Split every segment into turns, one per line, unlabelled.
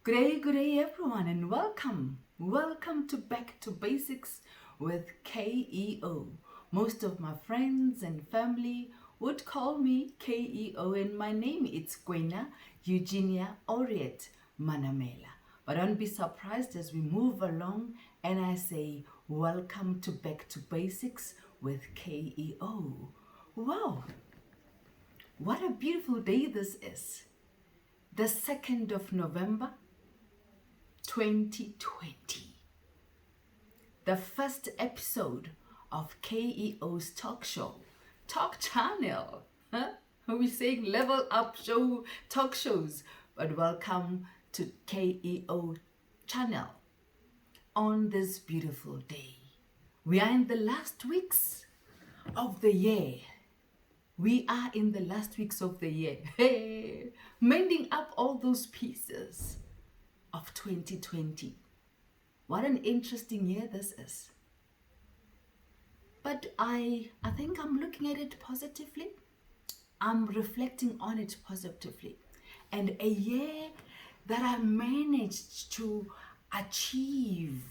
Good day everyone and welcome. Welcome to Back to Basics with K.E.O. Most of my friends and family would call me K.E.O. and my name is Kwena Eugenia Oriet Manamela. But don't be surprised as we move along and I say welcome to Back to Basics with K.E.O. Wow, what a beautiful day this is. The 2nd of November 2020. The first episode of K.E.O.'s talk show, talk channel. Huh? We're saying level up show, talk shows, but welcome to K.E.O. channel on this beautiful day. We are in the last weeks of the year. We are in the last weeks of the year. Hey, mending up all those pieces of 2020. What an interesting year this is. But I think I'm looking at it positively. I'm reflecting on it positively. And a year that I managed to achieve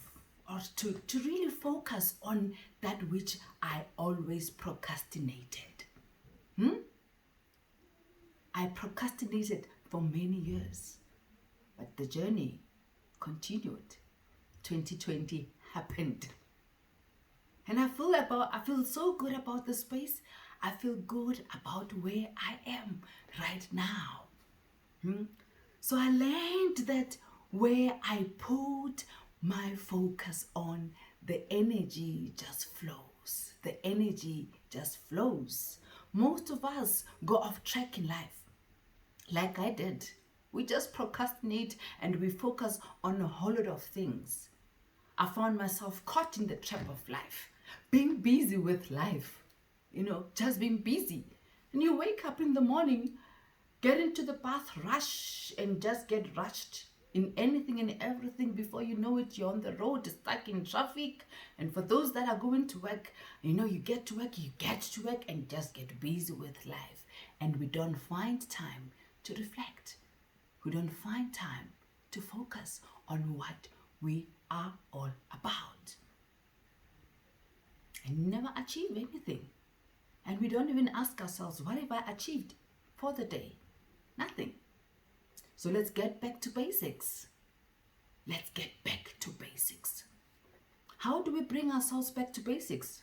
or to really focus on that which I always procrastinated. I procrastinated for many years, but the journey continued. 2020 happened. And I feel so good about the space. I feel good about where I am right now. So I learned that where I put my focus on, the energy just flows. The energy just flows. Most of us go off track in life, like I did. We just procrastinate and we focus on a whole lot of things. I found myself caught in the trap of life, being busy with life, just being busy. And you wake up in the morning, get into the bath, rush, and just get rushed in anything and everything. Before you know it, you're on the road, stuck in traffic. And for those that are going to work, you get to work, and just get busy with life. And we don't find time to reflect. We don't find time to focus on what we are all about. And never achieve anything. And we don't even ask ourselves, what have I achieved for the day? Nothing. So let's get back to basics. Let's get back to basics. How do we bring ourselves back to basics?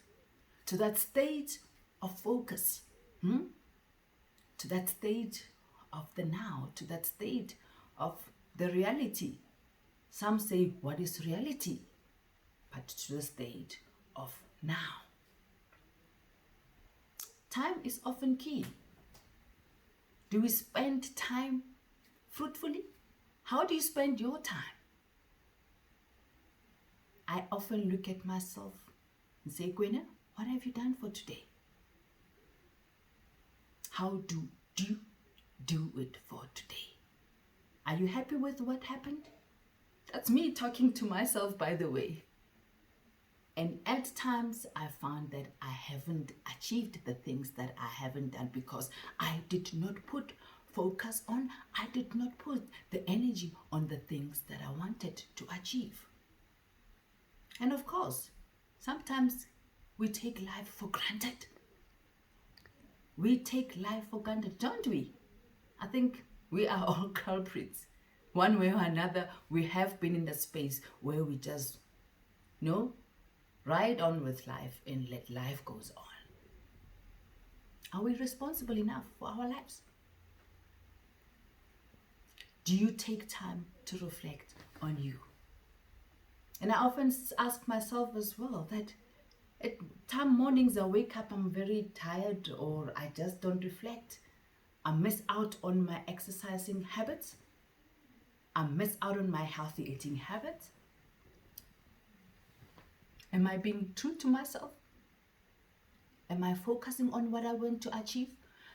To that state of focus. To that state of the now. To that state of the reality. Some say, what is reality? But to the state of now. Time is often key. Do we spend time fruitfully? How do you spend your time? I often look at myself and say, Kwena, what have you done for today? How do you do it for today? Are you happy with what happened? That's me talking to myself, by the way. And at times I found that I haven't achieved the things that I haven't done because I did not put focus on, I did not put the energy on the things that I wanted to achieve. And of course, sometimes we take life for granted. We take life for granted, don't we? I think we are all culprits. One way or another, we have been in the space where we just, ride on with life and let life goes on. Are we responsible enough for our lives? Do you take time to reflect on you? And I often ask myself as well that at time mornings I wake up, I'm very tired or I just don't reflect. I miss out on my exercising habits. I miss out on my healthy eating habits. Am I being true to myself? Am I focusing on what I want to achieve?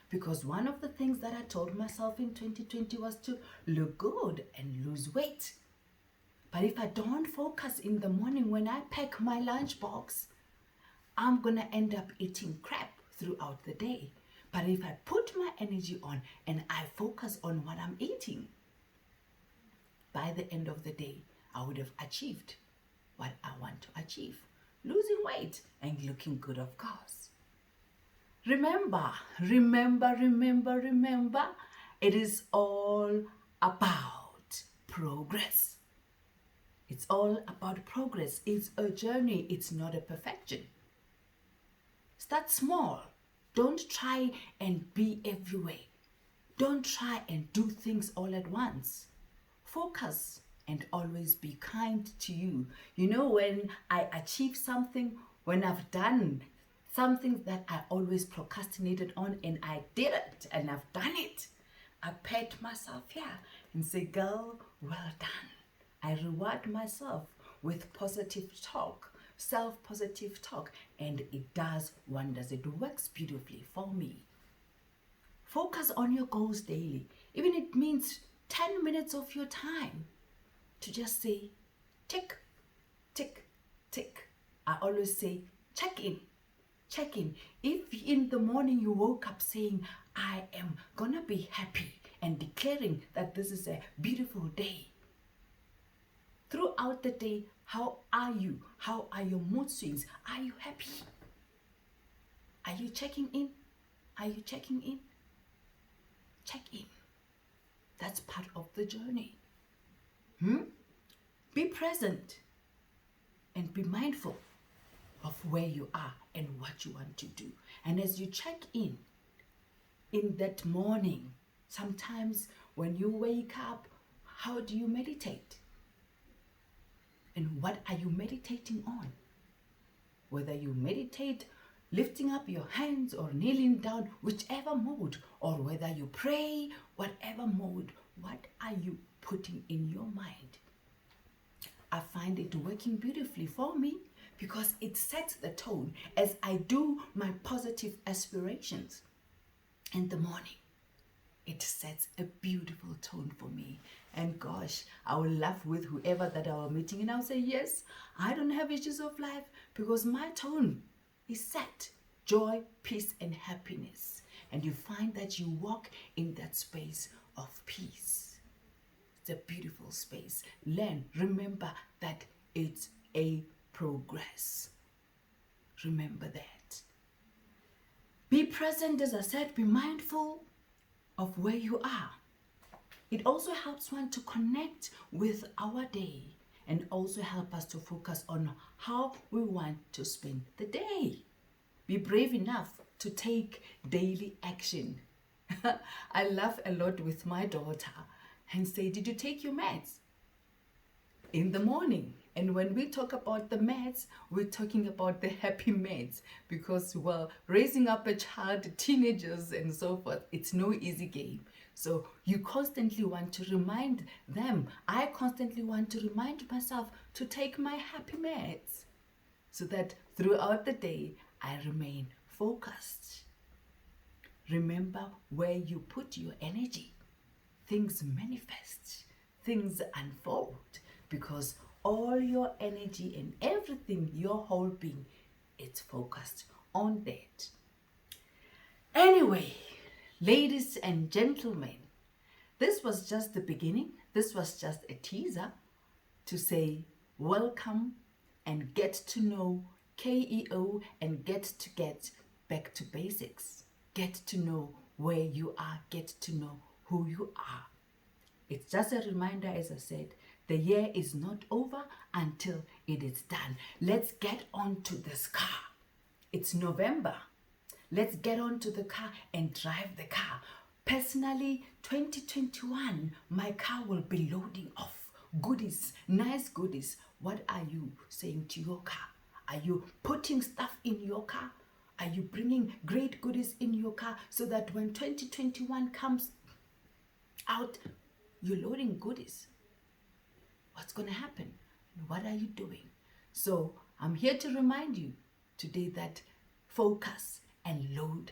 Because one of the things that I told myself in 2020 was to look good and lose weight. But if I don't focus in the morning when I pack my lunchbox, I'm going to end up eating crap throughout the day. But if I put my energy on and I focus on what I'm eating, by the end of the day, I would have achieved what I want to achieve. Losing weight and looking good, of course. Remember, it is all about progress. It's all about progress. It's a journey. It's not a perfection. Start small. Don't try and be everywhere. Don't try and do things all at once. Focus and always be kind to you. You know, when I achieve something, when I've done something that I always procrastinated on and I did it and I've done it, I pat myself here and say, girl, well done. I reward myself with positive talk, self-positive talk, and it does wonders. It works beautifully for me. Focus on your goals daily. Even it means 10 minutes of your time to just say, tick, tick, tick. I always say, check in, check in. If in the morning you woke up saying, I am gonna be happy and declaring that this is a beautiful day, throughout the day, how are you? How are your mood swings? Are you happy? Are you checking in? Are you checking in? Check in. That's part of the journey. Be present and be mindful of where you are and what you want to do. And as you check in that morning, sometimes when you wake up, how do you meditate? And what are you meditating on? Whether you meditate lifting up your hands or kneeling down, whichever mode, or whether you pray, whatever mode, what are you putting in your mind? I find it working beautifully for me because it sets the tone as I do my positive aspirations in the morning. It sets a beautiful tone for me. And gosh, I will laugh with whoever that I will meeting and I'll say, yes, I don't have issues of life because my tone is set. Joy, peace, and happiness. And you find that you walk in that space of peace. It's a beautiful space. Learn, remember that it's a progress. Remember that. Be present, as I said, be mindful of where you are. It also helps one to connect with our day and also help us to focus on how we want to spend the day. Be brave enough to take daily action. I laugh a lot with my daughter and say, did you take your meds? In the morning. And when we talk about the meds, we're talking about the happy meds because, well, raising up a child, teenagers and so forth, it's no easy game. So you constantly want to remind them. I constantly want to remind myself to take my happy meds so that throughout the day, I remain focused. Remember where you put your energy. Things manifest, things unfold because all your energy and everything, your whole being, it's focused on that. Anyway, ladies and gentlemen, this was just the beginning. This was just a teaser to say welcome and get to know K.E.O and get back to basics. Get to know where you are, get to know who you are. It's just a reminder, as I said, the year is not over until it is done. Let's get on to this car. It's November. Let's get on to the car and drive the car. Personally, 2021, my car will be loading off goodies, nice goodies. What are you saying to your car? Are you putting stuff in your car? Are you bringing great goodies in your car so that when 2021 comes out, you're loading goodies? What's going to happen? What are you doing? So I'm here to remind you today that focus and load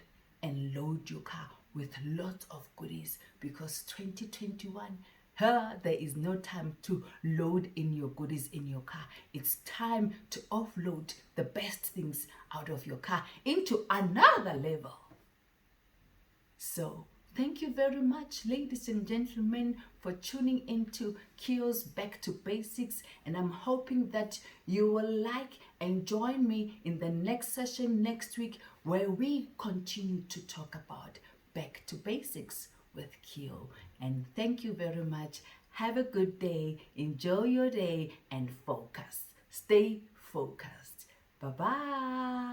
your car with lots of goodies because 2021, there is no time to load in your goodies in your car. It's time to offload the best things out of your car into another level. So Thank you very much, ladies and gentlemen, for tuning into K.E.O's Back to Basics. And I'm hoping that you will like and join me in the next session next week, where we continue to talk about Back to Basics with K.E.O. And thank you very much. Have a good day. Enjoy your day and focus. Stay focused. Bye bye.